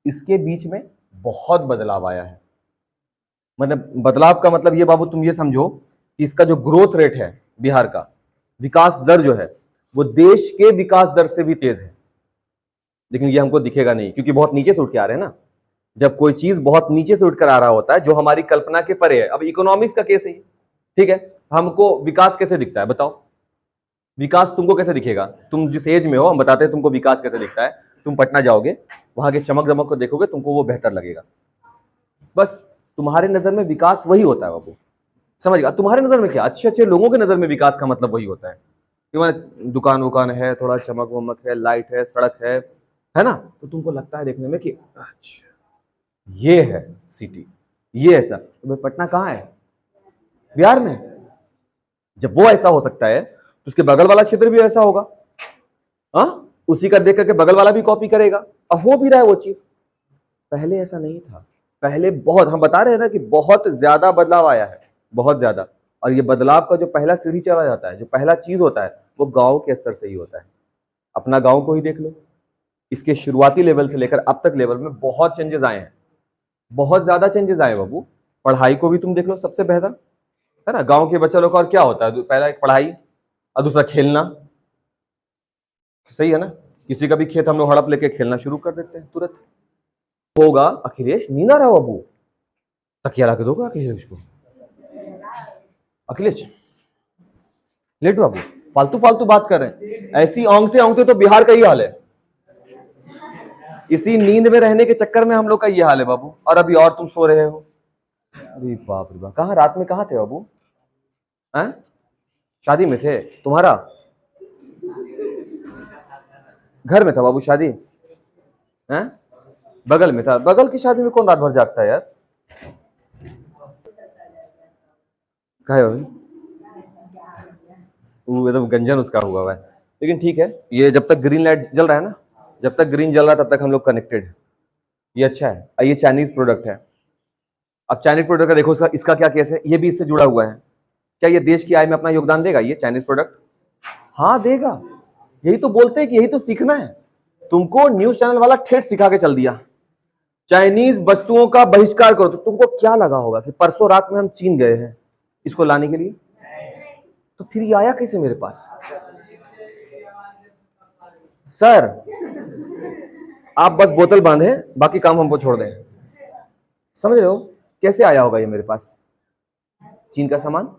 इसके बीच में बहुत बदलाव आया है। मतलब बदलाव का मतलब ये बाबू तुम ये समझो कि इसका जो ग्रोथ रेट है बिहार का, विकास दर जो है वो देश के विकास दर से भी तेज है, लेकिन ये हमको दिखेगा नहीं क्योंकि बहुत नीचे से उठ के आ रहे हैं ना। जब कोई चीज बहुत नीचे से उठकर आ रहा होता है जो हमारी कल्पना के परे है। अब इकोनॉमिक्स का केस है ये, ठीक है। हमको विकास कैसे दिखता है बताओ? विकास तुमको कैसे दिखेगा? तुम जिस एज में हो हम बताते हैं तुमको विकास कैसे दिखता है। तुम पटना जाओगे, वहां के चमक दमक को देखोगे, तुमको वो बेहतर लगेगा। बस तुम्हारे नजर में विकास वही होता है बाबू, समझ गया? तुम्हारे नजर में क्या, अच्छे अच्छे लोगों के नजर में विकास का मतलब वही होता है कि दुकान वुकान है, थोड़ा चमक वमक है, लाइट है, सड़क है ना, तो तुमको लगता है देखने में कि अच्छा ये है सिटी, ये ऐसा। तो पटना कहाँ है? बिहार में। जब वो ऐसा हो सकता है तो उसके बगल वाला क्षेत्र भी ऐसा होगा। हाँ, उसी का देख करके बगल वाला भी कॉपी करेगा, और हो भी रहा है वो चीज। पहले ऐसा नहीं था, पहले बहुत, हम बता रहे हैं ना कि बहुत ज्यादा बदलाव आया है, बहुत ज्यादा। और ये बदलाव का जो पहला सीढ़ी चला जाता है, जो पहला चीज होता है, वो गांव के स्तर से ही होता है। अपना गांव को ही देख लो, इसके शुरुआती लेवल से लेकर अब तक लेवल में बहुत चेंजेस आए हैं, बहुत ज्यादा चेंजेस आए बाबू। पढ़ाई को भी तुम देख लो, सबसे बेहतर है ना गांव के बच्चे लोग। और क्या होता है? पहला एक पढ़ाई और दूसरा खेलना, सही है ना? किसी का भी खेत हम लोग हड़प लेके खेलना शुरू कर देते हैं तुरंत। होगा अखिलेश, नींद आ रहा बाबू, तकिया ला के दोगा अखिलेश को? अखिलेश लेट बाबू, फालतू फालतू बात कर रहे हैं, ऐसी औंगते औंगते तो बिहार का ही हाल है। इसी नींद में रहने के चक्कर में हम लोग का ये हाल है बाबू। और अभी और तुम सो रहे हो। अरे बाप रे बाप, कहाँ रात में कहाँ थे बाबू? हैं? शादी में थे? तुम्हारा घर में था बाबू शादी? हैं? बगल में था? बगल की शादी में कौन रात भर जागता है यार? कहा है वो एकदम गंजन उसका हुआ है। लेकिन ठीक है, ये जब तक ग्रीन लाइट जल रहा है ना, जब तक ग्रीन जल रहा है तब तक हम लोग कनेक्टेड है, ये अच्छा है। ये चाइनीज प्रोडक्ट है। अब चाइनीज प्रोडक्ट का देखो, इसका क्या केस है, ये भी इससे जुड़ा हुआ है। क्या ये देश की आय में अपना योगदान देगा ये चाइनीज प्रोडक्ट? हाँ देगा। यही तो बोलते हैं कि यही तो सीखना है। तुमको न्यूज चैनल वाला ठेठ सिखा के चल दिया, चाइनीज वस्तुओं का बहिष्कार करो। तो तुमको क्या लगा होगा कि परसों रात में हम चीन गए हैं इसको लाने के लिए? तो फिर ये आया कैसे मेरे पास? सर आप बस बोतल बांधे, बाकी काम हमको छोड़ दें। समझ रहे हो कैसे आया होगा ये मेरे पास चीन का सामान?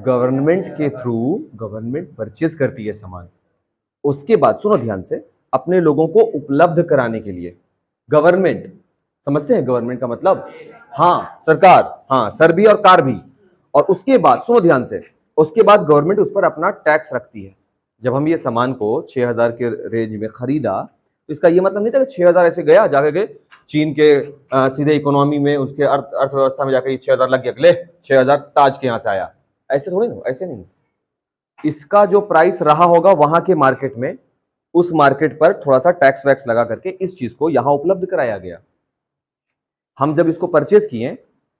गवर्नमेंट के थ्रू गवर्नमेंट परचेज करती है सामान। उसके बाद सुनो ध्यान से, अपने लोगों को उपलब्ध कराने के लिए गवर्नमेंट, समझते हैं गवर्नमेंट का मतलब? हाँ सरकार, हाँ सर भी और कार भी। और उसके बाद सुनो ध्यान से, उसके बाद गवर्नमेंट उस पर अपना टैक्स रखती है। जब हम ये सामान को 6000 के रेंज में खरीदा तो इसका ये मतलब नहीं था कि 6000 ऐसे गया जाके गए चीन के सीधे इकोनॉमी में, उसके अर्थव्यवस्था में जाकर 6000 लग गया, ले 6000 ताज के यहां से आया। ऐसे थोड़ी ना, ऐसे नहीं। इसका जो प्राइस रहा होगा वहां के मार्केट में, उस मार्केट पर थोड़ा सा टैक्स वैक्स लगा करके इस चीज को यहां उपलब्ध कराया गया। हम जब इसको परचेज किए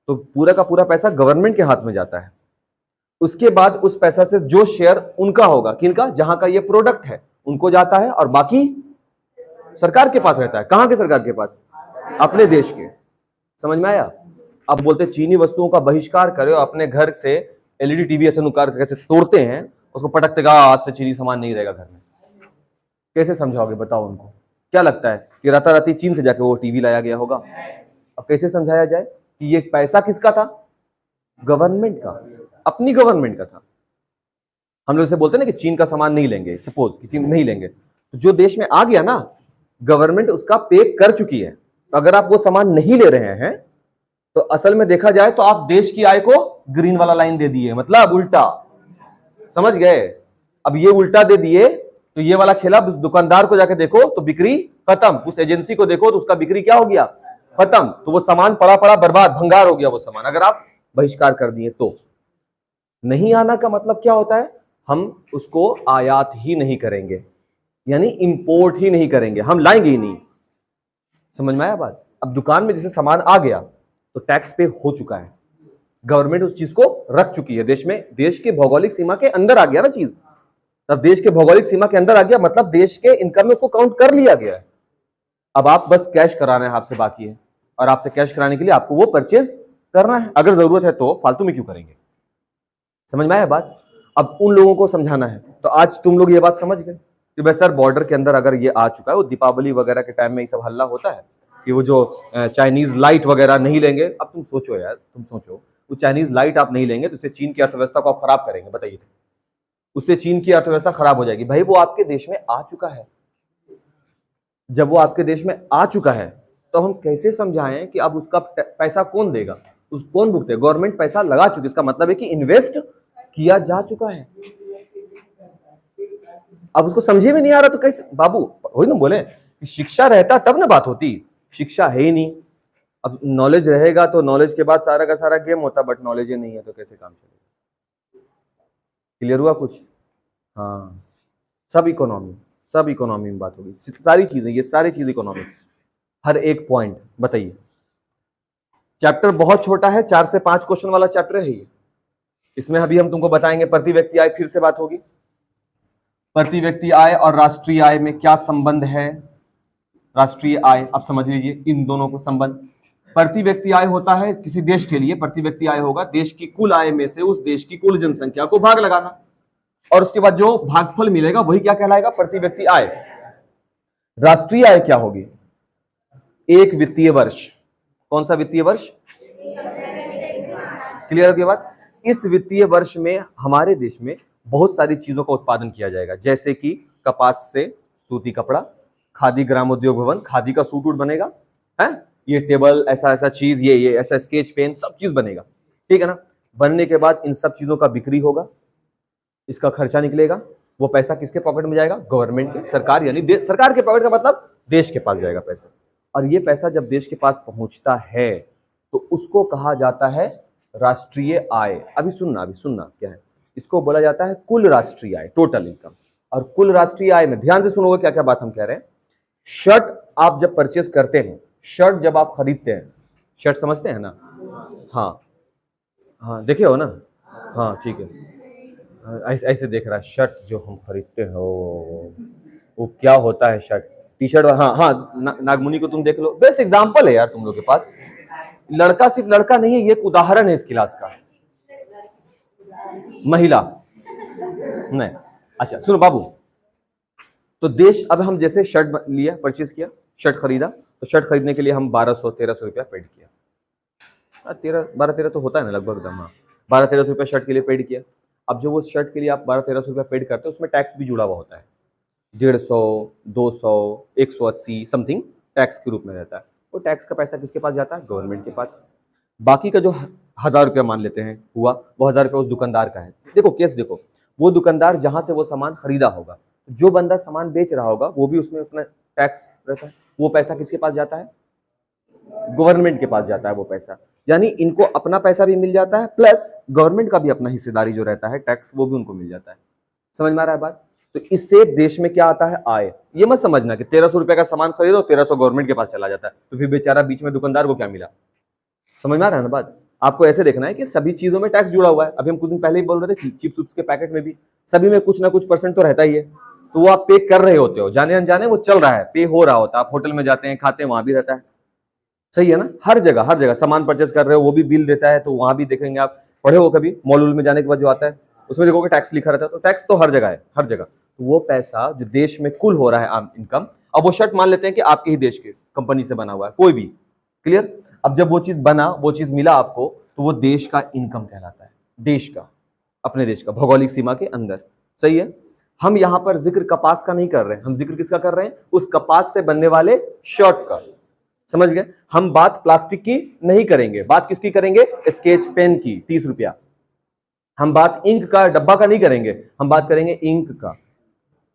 तो पूरा का पूरा पैसा गवर्नमेंट के हाथ में जाता है। उसके बाद उस पैसा से जो शेयर उनका होगा, किनका? जहां का ये प्रोडक्ट है उनको जाता है, और बाकी सरकार के पास रहता है। कहां के सरकार के पास? अपने देश के। समझ में आया? अब बोलते चीनी वस्तुओं का बहिष्कार करे और अपने घर से एलईडी टीवी ऐसे नुकार कैसे तोड़ते हैं, उसको पटकते गा, आज से चीनी सामान नहीं रहेगा घर में। कैसे समझाओगे बताओ उनको? क्या लगता है कि राताराती चीन से जाके वो टीवी लाया गया होगा? अब कैसे समझाया जाए कि ये पैसा किसका था? गवर्नमेंट का, अपनी गवर्नमेंट का था। हम लोग इसे बोलते हैं ना कि चीन का सामान नहीं लेंगे, सपोज कि चीन नहीं लेंगे, तो जो देश में आ गया ना, गवर्नमेंट उसका पे कर चुकी है। तो अगर आप वो सामान नहीं ले रहे हैं तो असल में देखा जाए तो आप देश की आय को ग्रीन वाला लाइन दे दिए, मतलब उल्टा। समझ गए? अब ये उल्टा दे दिए तो ये वाला खेला, उस दुकानदार को जाके देखो तो बिक्री खत्म, उस एजेंसी को देखो तो उसका बिक्री क्या हो गया? खत्म। तो वो सामान पड़ा पड़ा बर्बाद, भंगार हो गया वो सामान, अगर आप बहिष्कार कर दिए तो। नहीं आना का मतलब क्या होता है? हम उसको आयात ही नहीं करेंगे, यानी इंपोर्ट ही नहीं करेंगे, हम लाएंगे ही नहीं। समझ में आया बात? अब दुकान में जैसे सामान आ गया तो टैक्स पे हो चुका है, गवर्नमेंट उस चीज को रख चुकी है देश में, देश के भौगोलिक सीमा के अंदर आ गया ना चीज। तब देश के भौगोलिक सीमा के अंदर आ गया मतलब देश के इनकम में उसको काउंट कर लिया गया है। अब आप बस कैश कराना है, आपसे बाकी है, और आपसे कैश कराने के लिए आपको वो परचेज करना है। अगर जरूरत है तो फालतू में क्यों करेंगे? समझ में आया बात? अब उन लोगों को समझाना है। तो आज तुम लोग ये बात समझ गए कि भाई सर बॉर्डर के अंदर अगर ये आ चुका है, वो दीपावली वगैरह के टाइम में ये सब हल्ला होता है, कि वो जो चाइनीज लाइट वगैरह नहीं लेंगे। अब तुम सोचो यार, तुम सोचो, वो चाइनीज लाइट आप नहीं लेंगे तो इससे चीन की अर्थव्यवस्था को आप खराब करेंगे, बताइए। उससे चीन की अर्थव्यवस्था खराब हो जाएगी। भाई वो आपके देश में आ चुका है, जब वो आपके देश में आ चुका है तो हम कैसे समझाएं कि अब उसका पैसा कौन देगा, कौन भुगते? गवर्नमेंट पैसा लगा चुकी, इसका मतलब है कि इन्वेस्ट किया जा चुका है। अब उसको समझे में नहीं आ रहा तो कैसे बाबू? वही ना बोले कि शिक्षा रहता तब ना बात होती, शिक्षा है ही नहीं। अब नॉलेज रहेगा तो नॉलेज के बाद सारा का सारा गेम होता, बट नॉलेज ही नहीं है तो कैसे काम चलेगा? क्लियर हुआ कुछ? हाँ, सब इकोनॉमी में बात होगी, सारी चीजें, ये सारी चीज इकोनॉमिक्स, हर एक पॉइंट। बताइए, चैप्टर बहुत छोटा है, 4 से 5 क्वेश्चन वाला चैप्टर है ये। इसमें अभी हम तुमको बताएंगे प्रति व्यक्ति आय, फिर से बात होगी प्रति व्यक्ति आय और राष्ट्रीय आय में क्या संबंध है। राष्ट्रीय आय आप समझ लीजिए, इन दोनों को संबंध। प्रति व्यक्ति आय होता है किसी देश के लिए, प्रति व्यक्ति आय होगा देश की कुल आय में से उस देश की कुल जनसंख्या को भाग लगाना, और उसके बाद जो भागफल मिलेगा वही क्या कहलाएगा? प्रति व्यक्ति आय। राष्ट्रीय आय क्या होगी? एक वित्तीय वर्ष। कौन सा वित्तीय वर्ष? क्लियर हो गया बात? इस वित्तीय वर्ष में हमारे देश में बहुत सारी चीजों का उत्पादन किया जाएगा, जैसे कि कपास से सूती कपड़ा, खादी ग्राम उद्योग भवन, खादी का सूट वूट बनेगा है, ये टेबल, ऐसा ऐसा चीज, ये ऐसा स्केच पेन, सब चीज बनेगा, ठीक है ना। बनने के बाद इन सब चीजों का बिक्री होगा, इसका खर्चा निकलेगा, वो पैसा किसके पॉकेट में जाएगा? गवर्नमेंट के, सरकार, यानी सरकार के पॉकेट का मतलब देश के पास जाएगा पैसा। और ये पैसा जब देश के पास पहुंचता है तो उसको कहा जाता है राष्ट्रीय आय। अभी सुनना क्या है, इसको बोला जाता है कुल राष्ट्रीय आय, टोटल इनकम। और कुल राष्ट्रीय आय में ध्यान से सुनोगे क्या क्या बात हम कह रहे हैं। शर्ट आप जब परचेज करते हैं, शर्ट जब आप खरीदते हैं, शर्ट समझते हैं ना? हाँ देखे हो ना? हाँ ठीक है, ऐसे देख रहा है। शर्ट जो हम खरीदते हो वो क्या होता है? Shirt, T shirt. हाँ नागमुनि को तुम देख लो, बेस्ट एग्जांपल है यार तुम लोग के पास। लड़का सिर्फ लड़का नहीं है, ये एक उदाहरण है इस क्लास का। महिला नहीं, अच्छा सुनो बाबू, तो देश, अब हम जैसे शर्ट लिया, परचेज किया, शर्ट खरीदा, तो शर्ट खरीदने के लिए हम 1200-1300 रुपया पेड किया। 12-13 तो होता है ना लगभग दम, 1200-1300 रुपया शर्ट के लिए पेड किया। अब जो वो शर्ट के लिए आप 1200-1300 रुपया पेड करते हो, उसमें टैक्स भी जुड़ा हुआ होता है, 150, 200, 180 समथिंग टैक्स के रूप में रहता है। वो टैक्स का पैसा किसके पास जाता है? गवर्नमेंट के पास। बाकी का जो 1000 रुपया मान लेते हैं हुआ, वो 1000 रुपया उस दुकानदार का है। देखो केस देखो, वो दुकानदार जहां से वो सामान खरीदा होगा, जो बंदा सामान बेच रहा होगा, वो भी उसमें अपना टैक्स रहता है। वो पैसा किसके पास जाता है? गवर्नमेंट के पास जाता है वो पैसा। यानी इनको अपना पैसा भी मिल जाता है, प्लस गवर्नमेंट का भी अपना हिस्सेदारी जो रहता है टैक्स, वो भी उनको मिल जाता है। समझ में आ रहा है बात? तो इससे देश में क्या आता है? आय। ये मत समझना कि 1300 रुपए का सामान खरीदो, 1300 गवर्नमेंट के पास चला जाता है, तो फिर बेचारा बीच में दुकानदार को क्या मिला? समझ में आ रहा है ना बात? आपको ऐसे देखना है कि सभी चीजों में टैक्स जुड़ा हुआ है। अभी हम कुछ दिन पहले ही बोल रहे थे, चिप्स उप्स के पैकेट में भी सभी में कुछ ना कुछ परसेंट तो रहता ही है, तो वो आप पे कर रहे होते हो, जाने अनजाने वो चल रहा है, पे हो रहा होता है। आप होटल में जाते हैं, खाते हैं, वहां भी रहता है, सही है ना? हर जगह सामान परचेस कर रहे हो, वो भी बिल देता है, तो वहां भी देखेंगे आप, पढ़े हो कभी मॉल में जाने के बाद जो आता है उसमें देखोगे टैक्स लिखा रहता है। तो टैक्स तो हर जगह है, हर जगह। तो वो पैसा जो देश में कुल हो रहा है आम इनकम, अब वो शर्ट मान लेते हैं कि आपके ही देश के कंपनी से बना हुआ है, कोई भी, क्लियर? अब जब वो चीज बना, वो चीज मिला आपको, तो वो देश का इनकम कहलाता है, देश का, अपने देश का, भौगोलिक सीमा के अंदर, सही है। हम यहां पर जिक्र कपास का नहीं कर रहे हैं, हम जिक्र किसका कर रहे हैं? उस कपास से बनने वाले शर्ट का, समझ गए? हम बात प्लास्टिक की नहीं करेंगे, बात किसकी करेंगे? स्केच पेन की, 30 रुपया। हम बात इंक का डब्बा का नहीं करेंगे, हम बात करेंगे इंक का।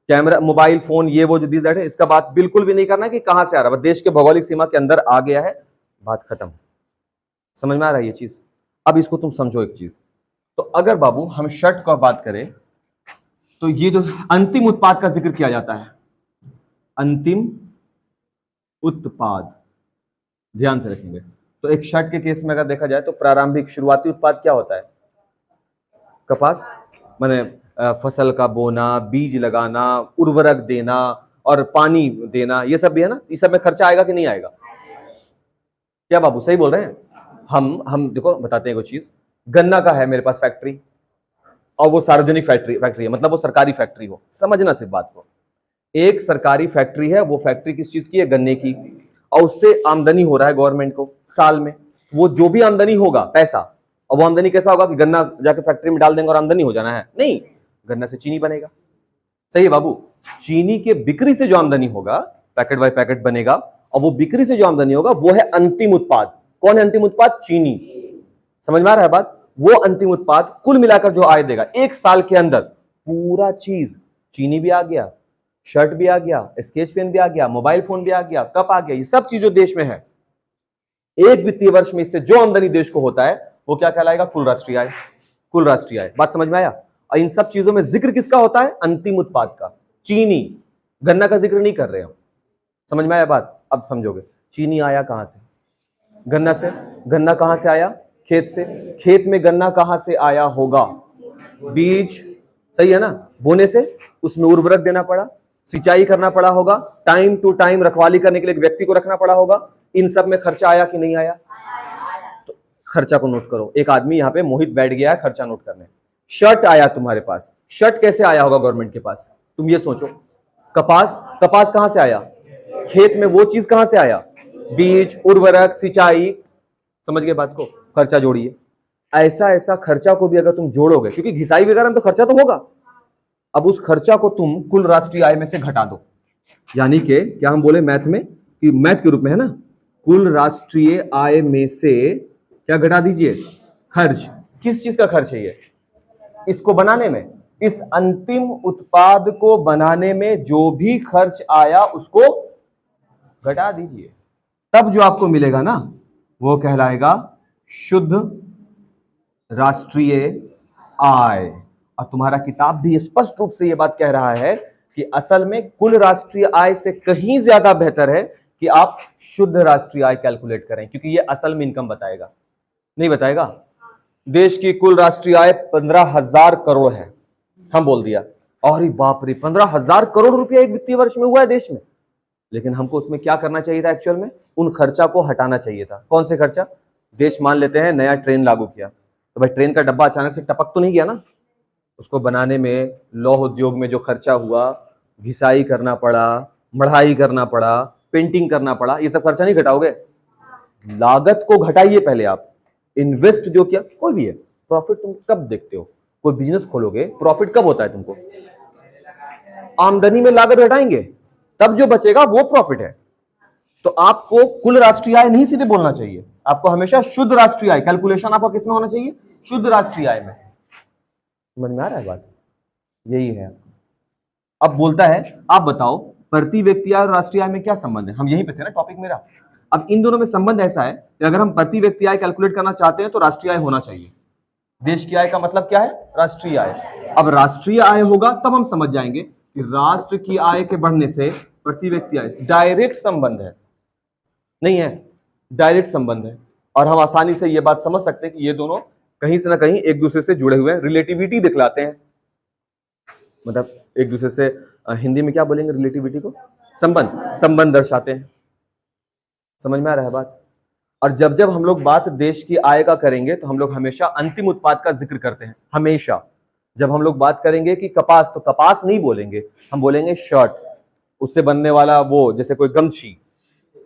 कैमरा, मोबाइल फोन, ये वो जो दिस दैट है, इसका बात बिल्कुल भी नहीं करना कि कहां से आ रहा है, देश के भौगोलिक सीमा के अंदर आ गया है, बात खत्म। समझ में आ रहा है ये चीज? अब इसको तुम समझो एक चीज, तो अगर बाबू हम शर्ट का बात करें, तो ये जो अंतिम उत्पाद का जिक्र किया जाता है, अंतिम उत्पाद, ध्यान से रखेंगे। तो एक शर्ट के केस में अगर देखा जाए तो प्रारंभिक शुरुआती उत्पाद क्या होता है? कपास, माने फसल का बोना, बीज लगाना, उर्वरक देना और पानी देना, ये सब भी है ना। इस सब में खर्चा आएगा कि नहीं आएगा? क्या बाबू सही बोल रहे हैं? हम देखो बताते हैं कुछ चीज। गन्ना का है मेरे पास फैक्ट्री, और वो सार्वजनिक फैक्ट्री है, मतलब वो सरकारी फैक्ट्री हो, समझना सिर्फ बात को। एक सरकारी फैक्ट्री है, वो फैक्ट्री किस चीज की है? गन्ने की। और उससे आमदनी हो रहा है गवर्नमेंट को साल में, वो जो भी आमदनी होगा पैसा, और वो आमदनी कैसा होगा कि गन्ना जाके फैक्ट्री में डाल देंगे और आमदनी हो जाना है, नहीं, गन्ना से चीनी बनेगा। सही है बाबू, चीनी के बिक्री से जो आमदनी होगा, पैकेट बाय पैकेट बनेगा, और वो बिक्री से जो आमदनी होगा वो है अंतिम उत्पाद। कौन है अंतिम उत्पाद? चीनी। समझ में आ रहा है बात? वो अंतिम उत्पाद कुल मिलाकर जो आय देगा एक साल के अंदर, पूरा चीज, चीनी भी आ गया, शर्ट भी आ गया, स्केच पेन भी आ गया, मोबाइल फोन भी आ गया, कप आ गया, ये सब चीज जो देश में है, एक वित्तीय वर्ष में इससे जो आमदनी देश को होता है वो क्या कहलाएगा? कुल राष्ट्रीय आय। कुल राष्ट्रीय आय, बात समझ में आया? और इन सब चीजों में जिक्र किसका होता है? अंतिम उत्पाद का। चीनी, गन्ना का जिक्र नहीं कर रहे हम। समझ में आया बात? अब समझोगे। चीनी आया कहां से? गन्ना से। गन्ना कहां से आया? खेत से। खेत में गन्ना कहां से आया होगा? बीज, सही है ना? बोने से, उसमें उर्वरक देना पड़ा, सिंचाई करना पड़ा होगा, टाइम टू टाइम रखवाली करने के लिए एक व्यक्ति को रखना पड़ा होगा। इन सब में खर्चा आया कि नहीं आया? तो खर्चा को नोट करो। एक आदमी यहाँ पे मोहित बैठ गया है खर्चा नोट करने। शर्ट आया तुम्हारे पास, शर्ट कैसे आया होगा गवर्नमेंट के पास? तुम ये सोचो। कपास, कपास कहां से आया? खेत में वो चीज कहां से आया? बीज, उर्वरक, सिंचाई। समझ गए बात को? खर्चा जोड़िए। ऐसा ऐसा खर्चा को भी अगर तुम जोड़ोगे, क्योंकि घिसाई वगैरह में तो खर्चा तो होगा, अब उस खर्चा को तुम कुल राष्ट्रीय आय में से घटा दो। यानी कि क्या हम बोले मैथ में, कि मैथ के रूप में है ना, कुल राष्ट्रीय आय में से क्या घटा दीजिए? खर्च। किस चीज का खर्च है ये? इसको बनाने में, इस अंतिम उत्पाद को बनाने में जो भी खर्च आया उसको घटा दीजिए। तब जो आपको मिलेगा ना वो कहलाएगा शुद्ध राष्ट्रीय आय। और तुम्हारा किताब भी स्पष्ट रूप से यह बात कह रहा है कि असल में कुल राष्ट्रीय आय से कहीं ज्यादा बेहतर है कि आप शुद्ध राष्ट्रीय आय कैलकुलेट करें, क्योंकि यह असल में इनकम बताएगा। नहीं बताएगा? देश की कुल राष्ट्रीय आय 15,000 करोड़ है, हम बोल दिया, और बाप रे 15,000 करोड़ रुपया एक वित्तीय वर्ष में हुआ है देश में। लेकिन हमको उसमें क्या करना चाहिए था? एक्चुअल में उन खर्चा को हटाना चाहिए था। कौन से खर्चा? देश मान लेते हैं नया ट्रेन लागू किया, तो भाई ट्रेन का डब्बा अचानक से टपक तो नहीं गया ना, उसको बनाने में लौह उद्योग में जो खर्चा हुआ, घिसाई करना पड़ा, मढ़ाई करना पड़ा, पेंटिंग करना पड़ा, ये सब खर्चा नहीं घटाओगे? लागत को घटाइए पहले आप। इन्वेस्ट जो किया, कोई भी है, प्रॉफिट तुम कब देखते हो? कोई बिजनेस खोलोगे, प्रॉफिट कब होता है तुमको? आमदनी में लागत घटाएंगे तब जो बचेगा वो प्रॉफिट है। तो आपको कुल राष्ट्रीय आय नहीं सीधे बोलना चाहिए, आपको हमेशा शुद्ध राष्ट्रीय आय, कैलकुलेशन आपका किसमें होना चाहिए? शुद्ध राष्ट्रीय आय में। समझ में आ रहा है बात? यही है। अब बोलता है आप बताओ प्रति व्यक्ति आय और राष्ट्रीय आय में क्या संबंध है? हम यहीं पे थे ना, टॉपिक मेरा। अब इन दोनों में संबंध ऐसा है कि अगर हम प्रति व्यक्ति आय कैलकुलेट करना चाहते हैं तो राष्ट्रीय आय होना चाहिए। देश की आय का मतलब क्या है? राष्ट्रीय आय। अब राष्ट्रीय आय होगा तब हम समझ जाएंगे कि राष्ट्र की आय के बढ़ने से प्रति व्यक्ति आय डायरेक्ट संबंध है, नहीं है, डायरेक्ट संबंध है। और हम आसानी से यह बात समझ सकते हैं कि ये दोनों कहीं से ना कहीं एक दूसरे से जुड़े हुए हैं, रिलेटिविटी दिखलाते हैं। मतलब एक दूसरे से, हिंदी में क्या बोलेंगे रिलेटिविटी को? संबंध, संबंध दर्शाते हैं। समझ में आ रहा है बात? और जब जब हम लोग बात देश की आय का करेंगे तो हम लोग हमेशा अंतिम उत्पाद का जिक्र करते हैं। हमेशा जब हम लोग बात करेंगे कि कपास, तो कपास नहीं बोलेंगे, हम बोलेंगे शर्ट, उससे बनने वाला वो जैसे कोई गमछी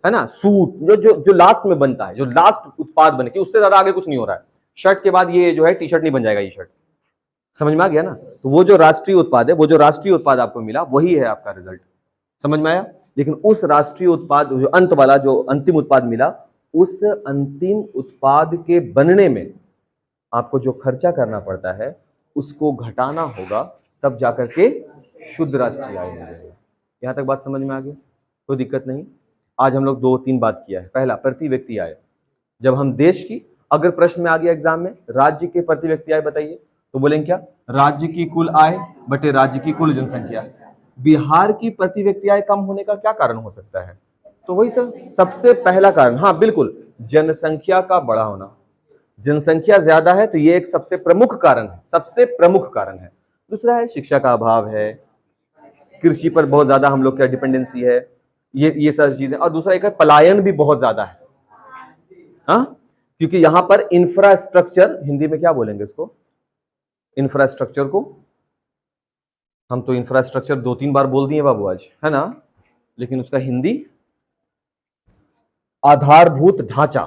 है ना, सूट, जो जो जो लास्ट में बनता है, जो लास्ट उत्पाद बने, कि उससे ज्यादा आगे कुछ नहीं हो रहा है। शर्ट के बाद ये जो है टी शर्ट नहीं बन जाएगा ये शर्ट। समझ में आ गया ना? तो वो जो राष्ट्रीय उत्पाद है, वो जो राष्ट्रीय उत्पाद आपको मिला वही है आपका रिजल्ट। समझ में आया? लेकिन उस राष्ट्रीय उत्पाद, जो अंत वाला जो अंतिम उत्पाद मिला, उस अंतिम उत्पाद के बनने में आपको जो खर्चा करना पड़ता है उसको घटाना होगा, तब जाकर के शुद्ध राष्ट्रीय आय मिलेगा। यहां तक बात समझ में आ गई? कोई दिक्कत नहीं। आज हम लोग 2-3 बात किया है। पहला, प्रति व्यक्ति आय। जब हम देश की, अगर प्रश्न में आ गया एग्जाम में राज्य के प्रति व्यक्ति आय बताइए, तो बोलेंगे क्या? राज्य की कुल आय बटे राज्य की कुल जनसंख्या। बिहार की प्रति व्यक्ति आय कम होने का क्या कारण हो सकता है? तो वही सर, सबसे पहला कारण, हाँ बिल्कुल, जनसंख्या का बड़ा होना। जनसंख्या ज्यादा है तो ये एक सबसे प्रमुख कारण है, सबसे प्रमुख कारण है। दूसरा है शिक्षा का अभाव है, कृषि पर बहुत ज्यादा हम लोग का डिपेंडेंसी है, ये सारी चीजें। और दूसरा एक है पलायन भी बहुत ज्यादा है, हाँ, क्योंकि यहां पर इंफ्रास्ट्रक्चर, हिंदी में क्या बोलेंगे इसको? इंफ्रास्ट्रक्चर को हम तो इंफ्रास्ट्रक्चर 2-3 बार बोल दिए बाबू आज, है ना, लेकिन उसका हिंदी आधारभूत ढांचा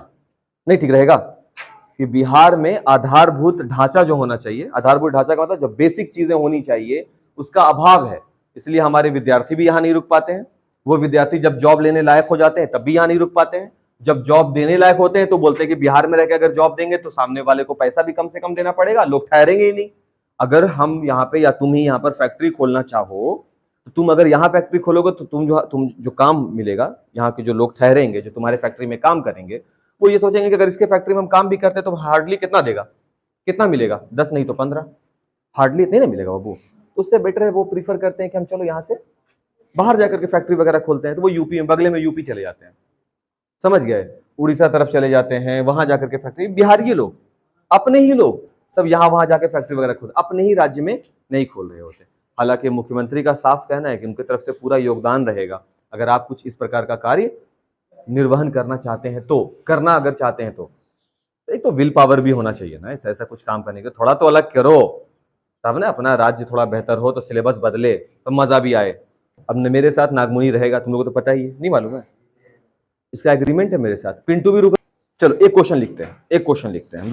नहीं ठीक रहेगा कि बिहार में आधारभूत ढांचा जो होना चाहिए, आधारभूत ढांचा का मतलब जो बेसिक चीजें होनी चाहिए उसका अभाव है, इसलिए हमारे विद्यार्थी भी यहां नहीं रुक पाते हैं। वो विद्यार्थी जब जॉब लेने लायक हो जाते हैं तब भी यहां नहीं रुक पाते हैं। जब जॉब देने लायक होते हैं तो बोलते हैं कि बिहार में रहकर अगर जॉब देंगे तो सामने वाले को पैसा भी कम से कम देना पड़ेगा, लोग ठहरेंगे ही नहीं। अगर हम यहाँ पे या तुम ही यहाँ पर फैक्ट्री खोलना चाहो तो तुम अगर यहाँ फैक्ट्री खोलोगे तो तुम जो काम मिलेगा, यहाँ के जो लोग ठहरेंगे, जो तुम्हारे फैक्ट्री में काम करेंगे, वो ये सोचेंगे कि अगर इसके फैक्ट्री में हम काम भी करते तो हार्डली कितना देगा, कितना मिलेगा, 10 नहीं तो 15, हार्डली इतने ना मिलेगा बाबू। उससे बेटर है वो प्रीफर करते हैं कि हम चलो यहाँ से बाहर जाकर के फैक्ट्री वगैरह खोलते हैं, तो वो यूपी में, बगले में यूपी चले जाते हैं, समझ गए, उड़ीसा तरफ चले जाते हैं, वहां जाकर के फैक्ट्री, बिहारी लोग, अपने ही लोग सब यहाँ वहां जाकर फैक्ट्री वगैरह खोल, अपने ही राज्य में नहीं खोल रहे होते। हालांकि मुख्यमंत्री का साफ कहना है कि उनकी तरफ से पूरा योगदान रहेगा अगर आप कुछ इस प्रकार का कार्य निर्वहन करना चाहते हैं तो, करना अगर चाहते हैं तो एक तो विल पावर भी होना चाहिए ना, ऐसा कुछ काम करने का, थोड़ा तो अलग करो तब ना अपना राज्य थोड़ा बेहतर हो, तो सिलेबस बदले तो मजा भी आए। अब मेरे साथ नागमुनि रहेगा, तुम लोगों को तो पता ही है, नहीं मालूम है, इसका एग्रीमेंट है मेरे साथ, पिंटू भी रुक। चलो एक क्वेश्चन लिखते हैं, एक क्वेश्चन लिखते हैं।